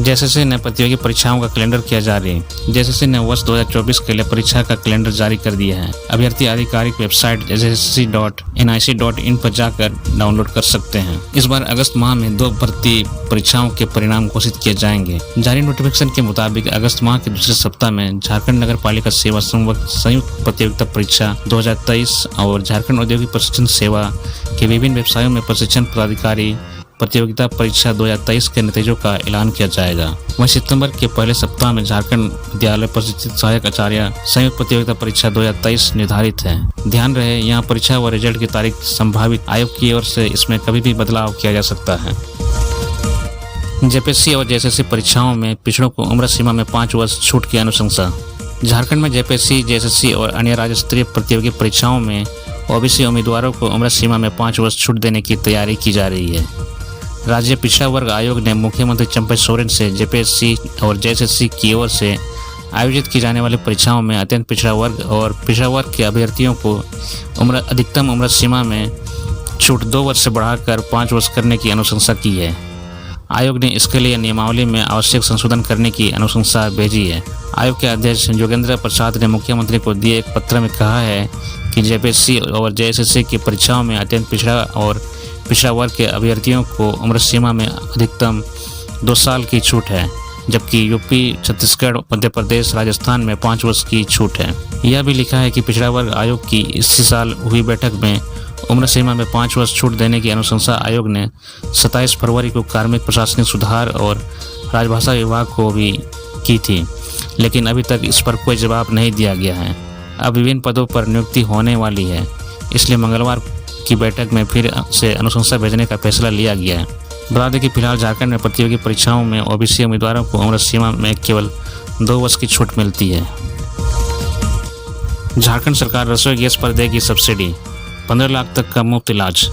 JSSC ने प्रतियोगी परीक्षाओं का कैलेंडर किया जारी। जेएसएससी ने वर्ष 2024 के लिए परीक्षा का कैलेंडर जारी कर दिया है। अभ्यर्थी आधिकारिक वेबसाइट jssc.nic.in पर जाकर डाउनलोड कर सकते हैं। इस बार अगस्त माह में 2 भर्ती परीक्षाओं के परिणाम घोषित किए जाएंगे। जारी नोटिफिकेशन के मुताबिक अगस्त माह के दूसरे सप्ताह में झारखंड नगर पालिका सेवा संयुक्त प्रतियोगिता परीक्षा 2023 और झारखंड औद्योगिक प्रशिक्षण सेवा के विभिन्न व्यवसायों में प्रशिक्षण पदाधिकारी प्रतियोगिता परीक्षा 2023 के नतीजों का ऐलान किया जाएगा। वहीं सितंबर के पहले सप्ताह में झारखंड विद्यालय प्रशिक्षित सहायक आचार्य संयुक्त प्रतियोगिता परीक्षा 2023 निर्धारित है। ध्यान रहे, यहाँ परीक्षा व रिजल्ट की तारीख संभावित आयोग की ओर से इसमें कभी भी बदलाव किया जा सकता है। जेपीएससी और जेएसएससी परीक्षाओं में पिछड़ों को उम्र सीमा में 5 वर्ष छूट की अनुशंसा। झारखंड में जेपीएससी, जेएसएससी और अन्य राज्य स्तरीय प्रतियोगी परीक्षाओं में ओबीसी उम्मीदवारों को उम्र सीमा में 5 वर्ष छूट देने की तैयारी की जा रही है। राज्य पिछड़ा वर्ग आयोग ने मुख्यमंत्री चंपई सोरेन से जेपीएससी और जेएसएससी की ओर से आयोजित की जाने वाली परीक्षाओं में अत्यंत पिछड़ा वर्ग और पिछड़ा वर्ग के अभ्यर्थियों को अधिकतम उम्र सीमा में छूट 2 वर्ष से बढ़ाकर 5 वर्ष करने की अनुशंसा की है। आयोग ने इसके लिए नियमावली में आवश्यक संशोधन करने की अनुशंसा भेजी है। आयोग के अध्यक्ष योगेंद्र प्रसाद ने मुख्यमंत्री को दिए एक पत्र में कहा है कि जेपीएससी और जेएसएससी की परीक्षाओं में अत्यंत पिछड़ा और पिछड़ा वर्ग के अभ्यर्थियों को उम्र सीमा में अधिकतम 2 साल की छूट है, जबकि यूपी, छत्तीसगढ़, मध्य प्रदेश, राजस्थान में 5 वर्ष की छूट है। यह भी लिखा है कि पिछड़ा वर्ग आयोग की इसी साल हुई बैठक में उम्र सीमा में 5 वर्ष छूट देने की अनुशंसा आयोग ने 27 फरवरी को कार्मिक प्रशासनिक सुधार और राजभाषा विभाग को भी की थी, लेकिन अभी तक इस पर कोई जवाब नहीं दिया गया है। अब विभिन्न पदों पर नियुक्ति होने वाली है, इसलिए मंगलवार की बैठक में फिर से अनुशंसा भेजने का फैसला लिया गया है। बता दें कि फिलहाल झारखंड में प्रतियोगी परीक्षाओं में ओबीसी उम्मीदवारों को उम्र सीमा में केवल 2 वर्ष की छूट मिलती है। झारखंड सरकार रसोई गैस पर देगी सब्सिडी, 15 लाख तक का मुफ्त इलाज।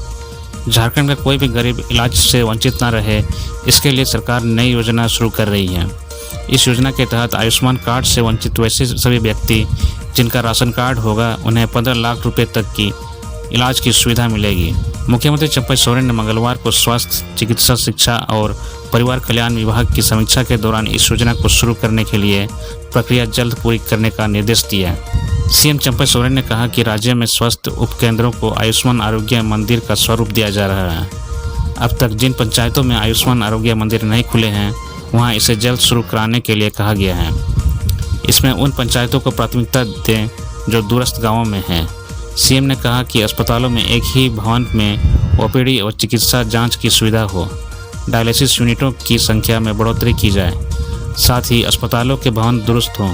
झारखंड का कोई भी गरीब इलाज से वंचित न रहे, इसके लिए सरकार नई योजना शुरू कर रही है। इस योजना के तहत आयुष्मान कार्ड से वंचित वैसे सभी व्यक्ति जिनका राशन कार्ड होगा, उन्हें 15 लाख रुपए तक की इलाज की सुविधा मिलेगी। मुख्यमंत्री चंपई सोरेन ने मंगलवार को स्वास्थ्य, चिकित्सा, शिक्षा और परिवार कल्याण विभाग की समीक्षा के दौरान इस योजना को शुरू करने के लिए प्रक्रिया जल्द पूरी करने का निर्देश दिया। सीएम चंपई सोरेन ने कहा कि राज्य में स्वास्थ्य उपकेंद्रों को आयुष्मान आरोग्य मंदिर का स्वरूप दिया जा रहा है। अब तक जिन पंचायतों में आयुष्मान आरोग्य मंदिर नहीं खुले हैं, वहाँ इसे जल्द शुरू कराने के लिए कहा गया है। इसमें उन पंचायतों को प्राथमिकता दें जो दूरस्थ गाँवों में हैं। सीएम ने कहा कि अस्पतालों में एक ही भवन में ओपीडी और चिकित्सा जांच की सुविधा हो, डायलिसिस यूनिटों की संख्या में बढ़ोतरी की जाए, साथ ही अस्पतालों के भवन दुरुस्त हों।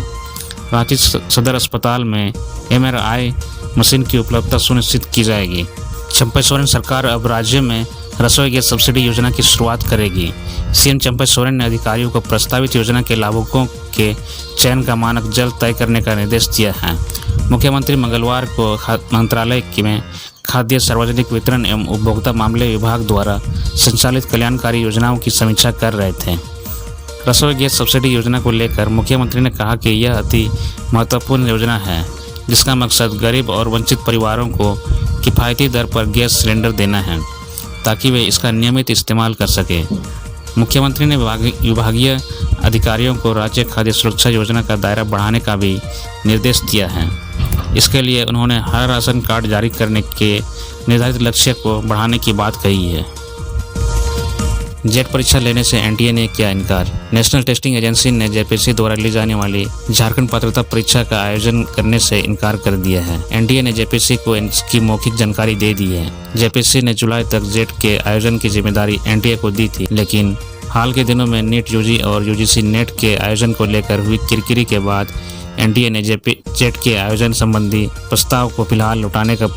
रांची सदर अस्पताल में एमआरआई मशीन की उपलब्धता सुनिश्चित की जाएगी। चंपई सोरेन सरकार अब राज्य में रसोई गैस सब्सिडी योजना की शुरुआत करेगी। सीएम चंपई सोरेन ने अधिकारियों को प्रस्तावित योजना के लाभुकों के चयन का मानक जल्द तय करने का निर्देश दिया है। मुख्यमंत्री मंगलवार को मंत्रालय में खाद्य, सार्वजनिक वितरण एवं उपभोक्ता मामले विभाग द्वारा संचालित कल्याणकारी योजनाओं की समीक्षा कर रहे थे। रसोई गैस सब्सिडी योजना को लेकर मुख्यमंत्री ने कहा कि यह अति महत्वपूर्ण योजना है, जिसका मकसद गरीब और वंचित परिवारों को किफ़ायती दर पर गैस सिलेंडर देना है, ताकि वे इसका नियमित इस्तेमाल कर सकें। मुख्यमंत्री ने विभागीय अधिकारियों को राज्य खाद्य सुरक्षा योजना का दायरा बढ़ाने का भी निर्देश दिया है। इसके लिए उन्होंने हर राशन कार्ड जारी करने के निर्धारित लक्ष्य को बढ़ाने की बात कही है। जेट परीक्षा लेने से एनटीए ने किया इनकार। नेशनल टेस्टिंग एजेंसी ने जेपीएससी द्वारा ली जाने वाली झारखंड पात्रता परीक्षा का आयोजन करने से इनकार कर दिया है। एनटीए ने जेपीएससी को इसकी मौखिक जानकारी दे दी है। जेपीएससी ने जुलाई तक जेट के आयोजन की जिम्मेदारी एनटीए को दी थी, लेकिन हाल के दिनों में नीट यूजी और यूजीसी नेट के आयोजन को लेकर हुई किरकिरी के बाद एनटीए ने जेट के आयोजन संबंधी प्रस्ताव को फिलहाल लौटाने का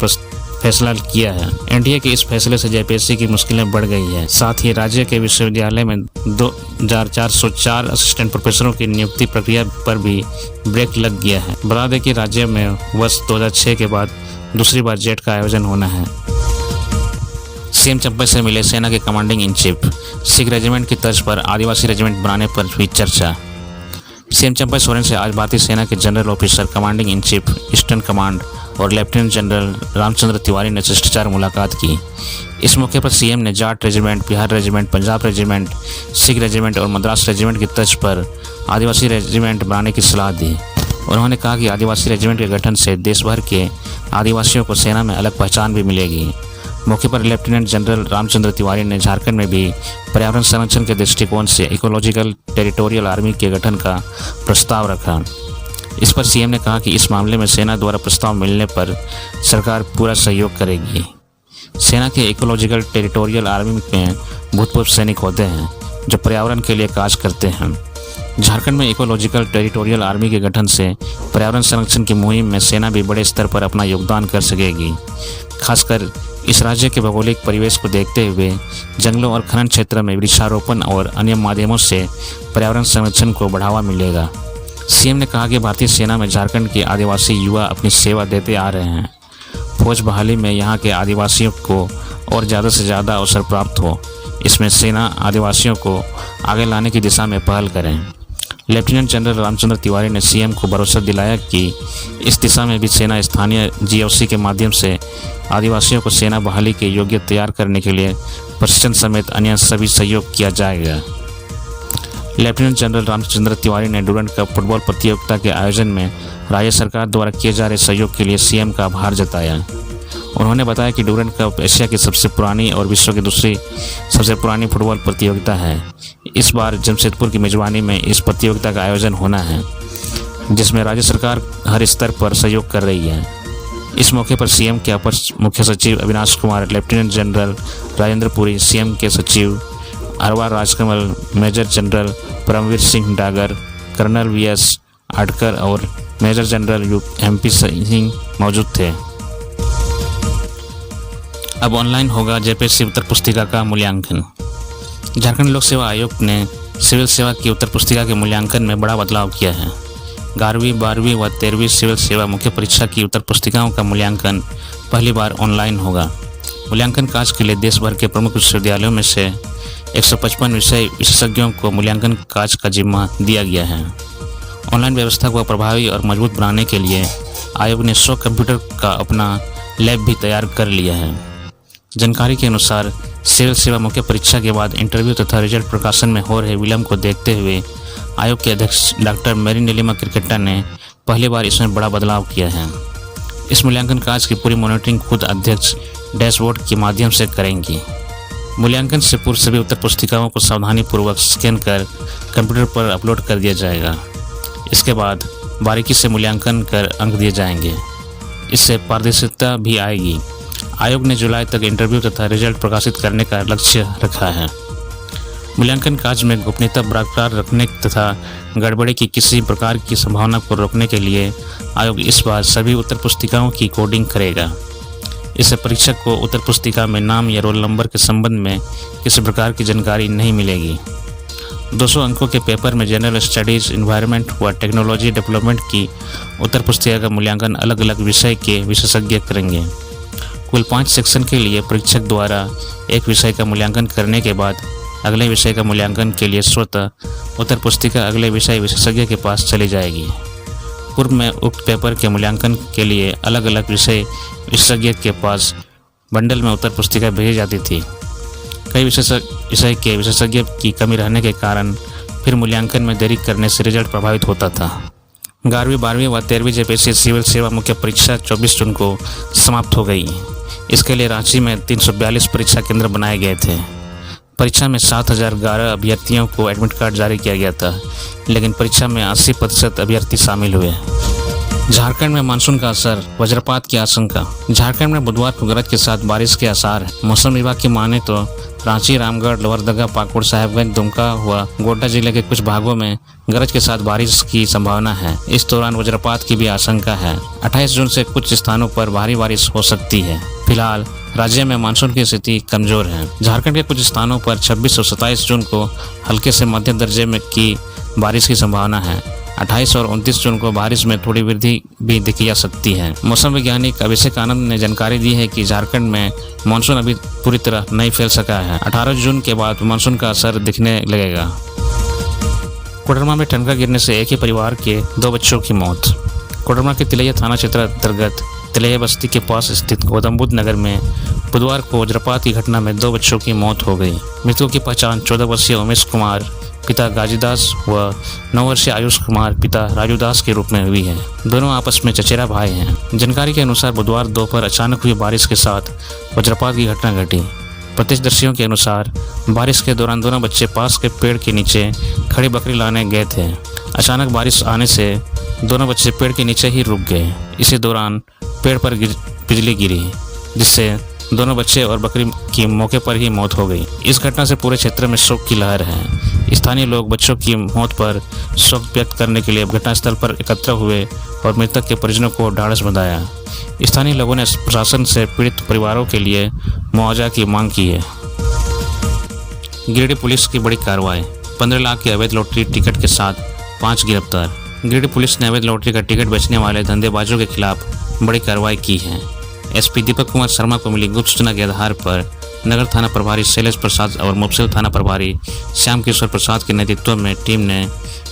फैसला किया है। एनटीए के इस फैसले से जेपीएससी की मुश्किलें बढ़ गई है। साथ ही राज्य के विश्वविद्यालय में 2404 असिस्टेंट प्रोफेसरों की नियुक्ति प्रक्रिया पर भी ब्रेक लग गया है। बता दें कि राज्य में वर्ष 2006 के बाद दूसरी बार जेट का आयोजन होना है। सीएम चंपई से मिले सेना के commanding in chief. Sikh regiment की तर्ज पर आदिवासी रेजिमेंट बनाने पर हुई चर्चा। सीएम चंपई सोरेन से आज भारतीय सेना के general officer commanding in chief eastern command और लेफ्टिनेंट जनरल रामचंद्र तिवारी ने शिष्टाचार मुलाकात की। इस मौके पर सीएम ने Jat regiment, Bihar regiment, Punjab regiment, Sikh regiment और मद्रास रेजिमेंट की तर्ज पर आदिवासी रेजिमेंट बनाने की सलाह दी। उन्होंने कहा कि आदिवासी रेजिमेंट के गठन से देश भर के आदिवासियों को सेना में अलग पहचान भी मिलेगी। मौके पर लेफ्टिनेंट जनरल रामचंद्र तिवारी ने झारखंड में भी पर्यावरण संरक्षण के दृष्टिकोण से इकोलॉजिकल टेरिटोरियल आर्मी के गठन का प्रस्ताव रखा। इस पर सीएम ने कहा कि इस मामले में सेना द्वारा प्रस्ताव मिलने पर सरकार पूरा सहयोग करेगी। सेना के इकोलॉजिकल टेरिटोरियल आर्मी में भूतपूर्व सैनिक होते हैं जो पर्यावरण के लिए काज करते हैं। झारखंड में इकोलॉजिकल टेरिटोरियल आर्मी के गठन से पर्यावरण संरक्षण की मुहिम में सेना भी बड़े स्तर पर अपना योगदान कर सकेगी। खासकर इस राज्य के भौगोलिक परिवेश को देखते हुए जंगलों और खनन क्षेत्र में वृक्षारोपण और अन्य माध्यमों से पर्यावरण संरक्षण को बढ़ावा मिलेगा। सीएम ने कहा कि भारतीय सेना में झारखंड के आदिवासी युवा अपनी सेवा देते आ रहे हैं। फौज बहाली में यहाँ के आदिवासियों को और ज़्यादा से ज़्यादा अवसर प्राप्त हो, इसमें सेना आदिवासियों को आगे लाने की दिशा में पहल करें। लेफ्टिनेंट जनरल रामचंद्र तिवारी ने सीएम को भरोसा दिलाया कि इस दिशा में भी सेना स्थानीय जीओसी के माध्यम से आदिवासियों को सेना बहाली के योग्य तैयार करने के लिए प्रशिक्षण समेत अन्य सभी सहयोग किया जाएगा। लेफ्टिनेंट जनरल रामचंद्र तिवारी ने डूरंड कप फुटबॉल प्रतियोगिता के आयोजन में राज्य सरकार द्वारा किए जा रहे सहयोग के लिए सीएम का आभार जताया। उन्होंने बताया कि डूरंड कप एशिया की सबसे पुरानी और विश्व की दूसरी सबसे पुरानी फुटबॉल प्रतियोगिता है। इस बार जमशेदपुर की मेजबानी में इस प्रतियोगिता का आयोजन होना है, जिसमें राज्य सरकार हर स्तर पर सहयोग कर रही है। इस मौके पर सीएम के अपर मुख्य सचिव Avinash Kumar, lieutenant general Rajendra Puri, CM के सचिव Arva Rajkamal, major general Paramvir Singh Dagar, colonel VS Adkar और मेजर जनरल एमपी सिंह मौजूद थे। अब ऑनलाइन होगा जेपीएससी उत्तर पुस्तिका का मूल्यांकन। झारखंड लोक सेवा आयोग ने सिविल सेवा की उत्तर पुस्तिका के मूल्यांकन में बड़ा बदलाव किया है। 11वीं, 12वीं व 13वीं सिविल सेवा मुख्य परीक्षा की उत्तर पुस्तिकाओं का मूल्यांकन पहली बार ऑनलाइन होगा। मूल्यांकन कार्य के लिए देश भर के प्रमुख विश्वविद्यालयों में से 155 विषय विशेषज्ञों को मूल्यांकन कार्य का जिम्मा दिया गया है। ऑनलाइन व्यवस्था को प्रभावी और मजबूत बनाने के लिए आयोग ने 100 कंप्यूटर का अपना लैब भी तैयार कर लिया है। जानकारी के अनुसार सिविल सेवा मुख्य परीक्षा के बाद इंटरव्यू तथा रिजल्ट प्रकाशन में हो रहे विलंब को देखते हुए आयोग के अध्यक्ष डॉक्टर मेरी नीलिमा क्रिकेटा ने पहली बार इसमें बड़ा बदलाव किया है। इस मूल्यांकन कार्य की पूरी मॉनिटरिंग खुद अध्यक्ष डैशबोर्ड के माध्यम से करेंगी। मूल्यांकन से पूर्व सभी उत्तर पुस्तिकाओं को सावधानीपूर्वक स्कैन कर कंप्यूटर पर अपलोड कर दिया जाएगा। इसके बाद बारीकी से मूल्यांकन कर अंक दिए जाएंगे। इससे पारदर्शिता भी आएगी। आयोग ने जुलाई तक इंटरव्यू तथा रिजल्ट प्रकाशित करने का लक्ष्य रखा है। मूल्यांकन कार्य में गोपनीयता बरकरार रखने तथा गड़बड़ी की किसी प्रकार की संभावना को रोकने के लिए आयोग इस बार सभी उत्तर पुस्तिकाओं की कोडिंग करेगा। इससे परीक्षक को उत्तर पुस्तिका में नाम या रोल नंबर के संबंध में किसी प्रकार की जानकारी नहीं मिलेगी। 200 अंकों के पेपर में जनरल स्टडीज़, एनवायरनमेंट व टेक्नोलॉजी डेवलपमेंट की उत्तर पुस्तिका का मूल्यांकन अलग अलग विषय के विशेषज्ञ करेंगे। कुल 5 सेक्शन के लिए परीक्षक द्वारा एक विषय का मूल्यांकन करने के बाद अगले विषय का मूल्यांकन के लिए स्वतः उत्तर पुस्तिका अगले विषय विशेषज्ञ के पास चली जाएगी। पूर्व में उक्त पेपर के मूल्यांकन के लिए अलग अलग विषय विशेषज्ञ के पास बंडल में उत्तर पुस्तिका भेजी जाती थी। कई विषय के विशेषज्ञ की कमी रहने के कारण फिर मूल्यांकन में देरी करने से रिजल्ट प्रभावित होता था। 11वीं, 12वीं व 13वीं जेपीएससी सिविल सेवा मुख्य परीक्षा 24 जून को समाप्त हो गई। इसके लिए रांची में 342 परीक्षा केंद्र बनाए गए थे। परीक्षा में 7011 अभ्यर्थियों को एडमिट कार्ड जारी किया गया था, लेकिन परीक्षा में 80% अभ्यर्थी शामिल हुए। झारखंड में मानसून का असर, वज्रपात की आशंका। झारखंड में बुधवार को गरज के साथ बारिश के आसार हैं। मौसम विभाग की माने तो रांची, रामगढ़, लोहरदगा, पाकुड़, साहेबगंज, दुमका व गोड्डा जिले के कुछ भागों में गरज के साथ बारिश की संभावना है। इस दौरान वज्रपात की भी आशंका है। 28 जून से कुछ स्थानों पर भारी बारिश हो सकती है। फिलहाल राज्य में मानसून की स्थिति कमजोर है। झारखंड के कुछ स्थानों पर 26 और 27 जून को हल्के से मध्यम दर्जे में की बारिश की संभावना है। 28 और 29 जून को बारिश में थोड़ी वृद्धि भी देखी जा सकती है। मौसम वैज्ञानिक अभिषेक आनंद ने जानकारी दी है कि झारखंड में मानसून अभी पूरी तरह नहीं फैल सका है। 18 जून के बाद मानसून का असर दिखने लगेगा। कोडरमा में ठनका गिरने से एक ही परिवार के 2 बच्चों की मौत। कोडरमा के तिलैया थाना क्षेत्र अंतर्गत तिलैया बस्ती के पास स्थित गौतम बुद्ध नगर में बुधवार को वज्रपात की घटना में 2 बच्चों की मौत हो गई। मृतकों की पहचान 14 वर्षीय उमेश कुमार पिता गाजीदास व 9 वर्षीय आयुष कुमार पिता राजू दास के रूप में हुई है। दोनों आपस में चचेरा भाई हैं। जानकारी के अनुसार बुधवार दोपहर अचानक हुई बारिश के साथ वज्रपात की घटना घटी। प्रत्यक्षदर्शियों के अनुसार बारिश के दौरान दोनों बच्चे पास के पेड़ के नीचे खड़ी बकरी लाने गए थे। अचानक बारिश आने से दोनों बच्चे पेड़ के नीचे ही रुक गए। इसी दौरान पेड़ पर बिजली गिरी, जिससे दोनों बच्चे और बकरी की मौके पर ही मौत हो गई। इस घटना से पूरे क्षेत्र में शोक की लहर है। स्थानीय लोग बच्चों की मौत पर शोक व्यक्त करने के लिए घटनास्थल पर एकत्र हुए और मृतक के परिजनों को ढाढ़स बंधाया। स्थानीय लोगों ने प्रशासन से पीड़ित परिवारों के लिए मुआवजा की मांग की है। गिरिडीह पुलिस की बड़ी कार्रवाई, 15 लाख के अवैध लॉटरी टिकट के साथ 5 गिरफ्तार। गिरिडीह पुलिस ने अवैध लॉटरी का टिकट बेचने वाले धंधेबाजों के खिलाफ बड़ी कार्रवाई की है। एसपी दीपक कुमार शर्मा को मिली गुप्त सूचना के आधार पर नगर थाना प्रभारी शैलेश प्रसाद और मुफस्सिल थाना प्रभारी श्याम किशोर प्रसाद के नेतृत्व में टीम ने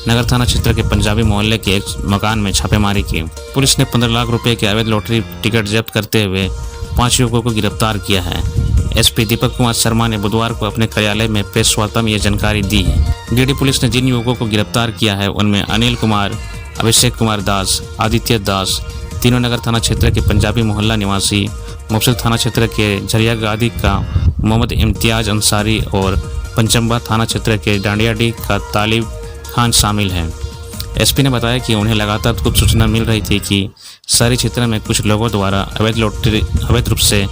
नगर थाना क्षेत्र के पंजाबी मोहल्ले के एक मकान में छापेमारी की। पुलिस ने 15 लाख रुपए के अवैध लॉटरी टिकट जब्त करते हुए 5 युवकों को गिरफ्तार किया है। एसपी दीपक कुमार शर्मा ने बुधवार को अपने कार्यालय में प्रेस वार्ता में यह जानकारी दी है। गिरिडीह पुलिस ने जिन युवकों को गिरफ्तार किया है उनमें अनिल कुमार, अभिषेक कुमार दास, आदित्य दास, तीनों नगर थाना क्षेत्र के पंजाबी मोहल्ला निवासी, मुफस्सिल थाना क्षेत्र के झरियागादी का मोहम्मद इम्तियाज अंसारी और पंचम्बा थाना क्षेत्र के डांडियाडीह का तालिब खान शामिल हैं। एसपी ने बताया कि उन्हें लगातार गुप्त सूचना मिल रही थी कि शहरी क्षेत्र में कुछ लोगों द्वारा अवैध रूप से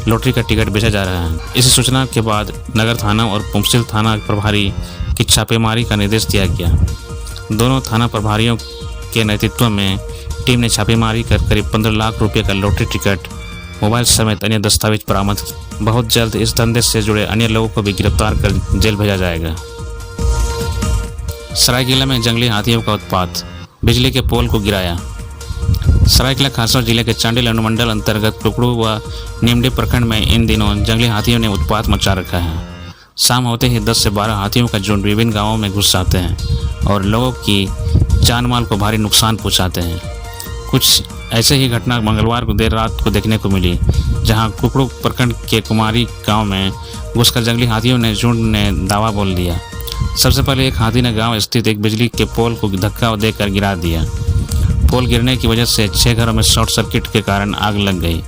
लॉटरी का टिकट बेचा जा रहा है। इसी सूचना के बाद नगर थाना और मुफस्सिल थाना प्रभारी की छापेमारी का निर्देश दिया गया। दोनों थाना प्रभारियों के नेतृत्व में टीम ने छापेमारी कर करीब 15 लाख रुपए का लॉटरी टिकट, मोबाइल समेत अन्य दस्तावेज बरामद। बहुत जल्द इस धंधे से जुड़े अन्य लोगों को भी गिरफ्तार कर जेल भेजा जाएगा। सरायकेला में जंगली हाथियों का उत्पात, बिजली के पोल को गिराया। सरायकेला खारसा जिले के चांडिल अनुमंडल अंतर्गत टुकड़ू व नीमडी प्रखंड में इन दिनों जंगली हाथियों ने उत्पात मचा रखा है। शाम होते ही 10 से 12 हाथियों का झुंड विभिन्न गाँवों में घुस जाते हैं और लोगों की जान माल को भारी नुकसान पहुँचाते हैं। कुछ ऐसे ही घटना मंगलवार को देर रात को देखने को मिली, जहां कुकड़ू प्रखंड के कुमारी गांव में घुसकर जंगली हाथियों ने झुंड ने दावा बोल दिया। सबसे पहले एक हाथी ने गांव स्थित एक बिजली के पोल को धक्का देकर गिरा दिया। पोल गिरने की वजह से 6 घरों में शॉर्ट सर्किट के कारण आग लग गई।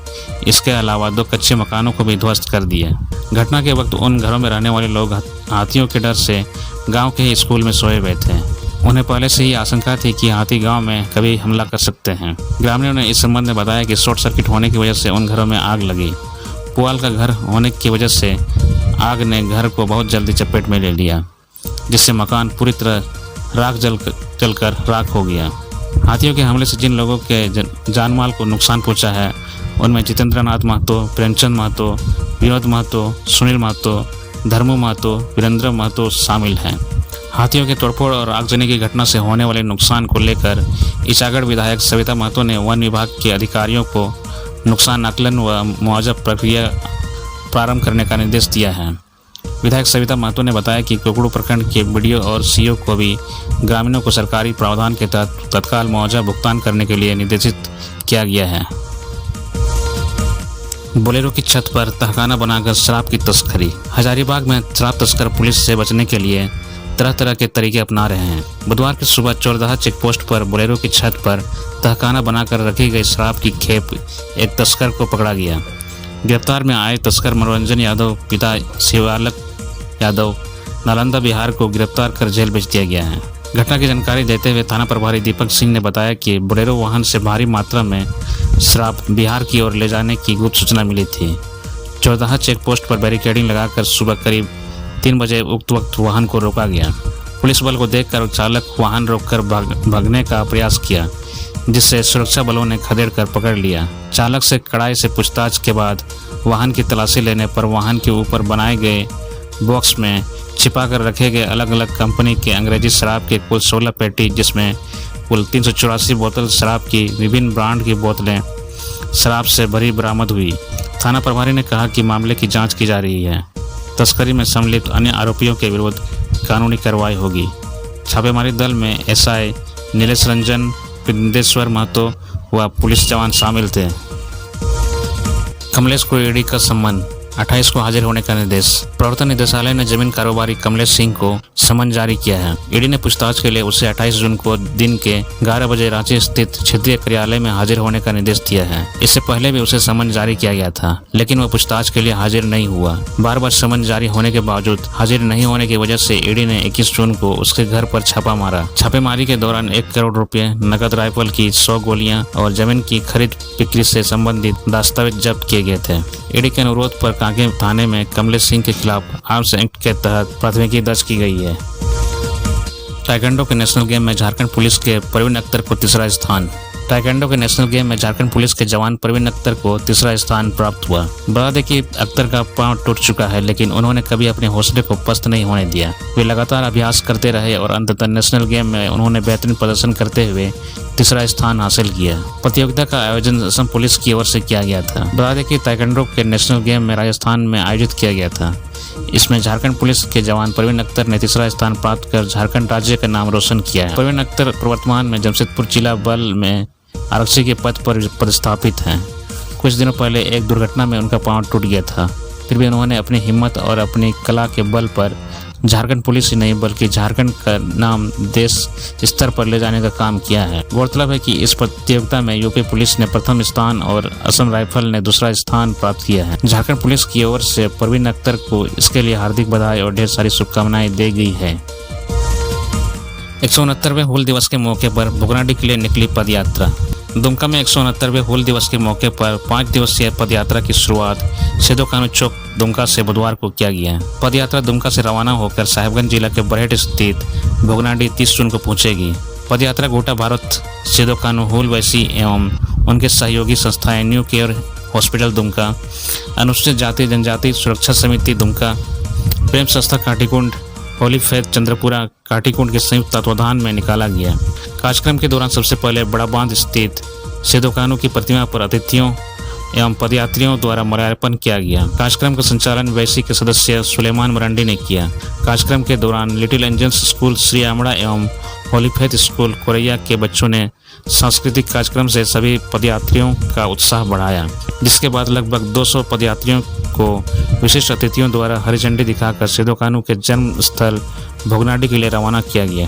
इसके अलावा 2 कच्चे मकानों को भी ध्वस्त कर दिया। घटना के वक्त उन घरों में रहने वाले लोग हाथियों के डर से गाँव के ही स्कूल में सोए हुए थे। उन्हें पहले से ही आशंका थी कि हाथी गांव में कभी हमला कर सकते हैं। ग्रामीणों ने इस संबंध में बताया कि शॉर्ट सर्किट होने की वजह से उन घरों में आग लगी। पुआल का घर होने की वजह से आग ने घर को बहुत जल्दी चपेट में ले लिया, जिससे मकान पूरी तरह राख जलकर राख हो गया। हाथियों के हमले से जिन लोगों के जान माल को नुकसान पहुंचा है उनमें जितेंद्र नाथ महतो, प्रेमचंद महतो, विनोद महतो, सुनील महतो, धर्मू महतो, वीरेंद्र महतो शामिल हैं। हाथियों के तोड़फोड़ और आगजनी की घटना से होने वाले नुकसान को लेकर ईचागढ़ विधायक सविता महतो ने वन विभाग के अधिकारियों को नुकसान आकलन व मुआवजा प्रक्रिया प्रारंभ करने का निर्देश दिया है। विधायक सविता महतो ने बताया कि कुकड़ू प्रखंड के बीडीओ और सीओ को भी ग्रामीणों को सरकारी प्रावधान के तहत तत्काल मुआवजा भुगतान करने के लिए निर्देशित किया गया है। बोलेरो की छत पर तहखाना बनाकर शराब की तस्करी। हजारीबाग में शराब तस्कर पुलिस से बचने के लिए तरह तरह के तरीके अपना रहे हैं। बुधवार की सुबह चौरदाहा चेक पोस्ट पर बोलेरो की छत पर तहखाना बनाकर रखी गई शराब की खेप एक तस्कर को पकड़ा गया। गिरफ्तार में आए तस्कर मनोरंजन यादव पिता शिवालक यादव नालंदा बिहार को गिरफ्तार कर जेल भेज दिया गया है। घटना की जानकारी देते हुए थाना प्रभारी दीपक सिंह ने बताया कि बोलेरो वाहन से भारी मात्रा में शराब बिहार की ओर ले जाने की गुप्त सूचना मिली थी। चौरदाहा चेक पोस्ट पर बैरिकेडिंग लगाकर सुबह करीब 3 बजे उक्त वक्त वाहन को रोका गया। पुलिस बल को देखकर चालक वाहन रोककर भागने का प्रयास किया, जिससे सुरक्षा बलों ने खदेड़कर पकड़ लिया। चालक से कड़ाई से पूछताछ के बाद वाहन की तलाशी लेने पर वाहन के ऊपर बनाए गए बॉक्स में छिपाकर रखे गए अलग अलग कंपनी के अंग्रेजी शराब के कुल 16 पेटी, जिसमें कुल 384 बोतल शराब की विभिन्न ब्रांड की बोतलें शराब से भरी बरामद हुई। थाना प्रभारी ने कहा कि मामले की जाँच की जा रही है। तस्करी में सम्मिलित अन्य आरोपियों के विरुद्ध कानूनी कार्रवाई होगी। छापेमारी दल में एसआई नीलेश रंजन, बिंदेश्वर महतो व पुलिस जवान शामिल थे। कमलेश को ईडी का सम्मन, 28 को हाजिर होने का निर्देश। प्रवर्तन निदेशालय ने जमीन कारोबारी कमलेश सिंह को समन जारी किया है। ईडी ने पूछताछ के लिए उसे 28 जून को दिन के 11 बजे रांची स्थित क्षेत्रीय कार्यालय में हाजिर होने का निर्देश दिया है। इससे पहले भी उसे समन जारी किया गया था, लेकिन वह पूछताछ के लिए हाजिर नहीं हुआ। बार बार समन जारी होने के बावजूद हाजिर नहीं होने की वजह से ईडी ने 21 जून को उसके घर पर छापा मारा। छापेमारी के दौरान 1 करोड़ रुपए, नकद, राइफल की 100 गोलियां और जमीन की खरीद बिक्री से संबंधित दस्तावेज जब्त किए गए थे। ईडी के अनुरोध पर कांके थाने में कमलेश सिंह के खिलाफ आर्म्स एक्ट के तहत प्राथमिकी दर्ज की गई है। ताइक्वांडो के नेशनल गेम में झारखंड पुलिस के प्रवीण अख्तर को तीसरा स्थान। ताइक्वांडो के नेशनल गेम में झारखंड पुलिस के जवान प्रवीण अख्तर को तीसरा स्थान प्राप्त हुआ। बता दें कि अख्तर का पांव टूट चुका है, लेकिन उन्होंने कभी अपने हौसले को पस्त नहीं होने दिया। वे लगातार अभ्यास करते रहे और अंततः नेशनल गेम में उन्होंने बेहतरीन प्रदर्शन करते हुए तीसरा स्थान हासिल किया। प्रतियोगिता का आयोजन असम पुलिस की ओर से किया गया था। बता दें कि ताइक्वांडो के नेशनल गेम में राजस्थान में आयोजित किया गया था। इसमें झारखंड पुलिस के जवान प्रवीण अख्तर ने तीसरा स्थान प्राप्त कर झारखंड राज्य का नाम रोशन किया है। प्रवीण अख्तर वर्तमान में जमशेदपुर जिला बल में आरक्षी के पद पर पदस्थापित हैं। कुछ दिनों पहले एक दुर्घटना में उनका पांव टूट गया था, फिर भी उन्होंने अपनी हिम्मत और अपनी कला के बल पर झारखंड पुलिस ही नहीं बल्कि झारखंड का नाम देश स्तर पर ले जाने का काम किया है। गौरतलब है कि इस प्रतियोगिता में यूपी पुलिस ने प्रथम स्थान और असम राइफल ने दूसरा स्थान प्राप्त किया है। झारखंड पुलिस की ओर से प्रवीण अख्तर को इसके लिए हार्दिक बधाई और ढेर सारी शुभकामनाएं दी गई है। 169वें हूल दिवस के मौके पर भोगनाडीह के लिए निकली पदयात्रा। दुमका में 169वें हूल दिवस के मौके पर 5 दिवसीय पदयात्रा की शुरुआत सिधो कानू चौक दुमका से बुधवार को किया गया। पदयात्रा दुमका से रवाना होकर साहिबगंज जिला के बरहेट स्थित भोगनाडीह 30 जून को पहुंचेगी। पदयात्रा गोटा भारत सिधो कानू हूल वैसी एवं उनके सहयोगी संस्थाएं न्यू केयर हॉस्पिटल दुमका, अनुसूचित जाति जनजाति सुरक्षा समिति दुमका, प्रेम संस्था काटीकुंड, होली फेथ चंद्रपुरा काटीकुंड के संयुक्त तत्वाधान में निकाला गया। कार्यक्रम के दौरान सबसे पहले बड़ा बांध स्थित सिधो कानू की प्रतिमा पर अतिथियों एवं पदयात्रियों द्वारा माल्यार्पण किया गया। कार्यक्रम का संचालन वैसी के सदस्य सुलेमान मरांडी ने किया। कार्यक्रम के दौरान लिटिल एंजल्स स्कूल श्री आमड़ा एवं होली फेथ स्कूल कोरैया के बच्चों ने सांस्कृतिक कार्यक्रम से सभी पदयात्रियों का उत्साह बढ़ाया, जिसके बाद लगभग 200 पदयात्रियों को विशिष्ट अतिथियों द्वारा हरी झंडी दिखाकर सिधो कानू के जन्म स्थल भोगनाडीह के लिए रवाना किया गया।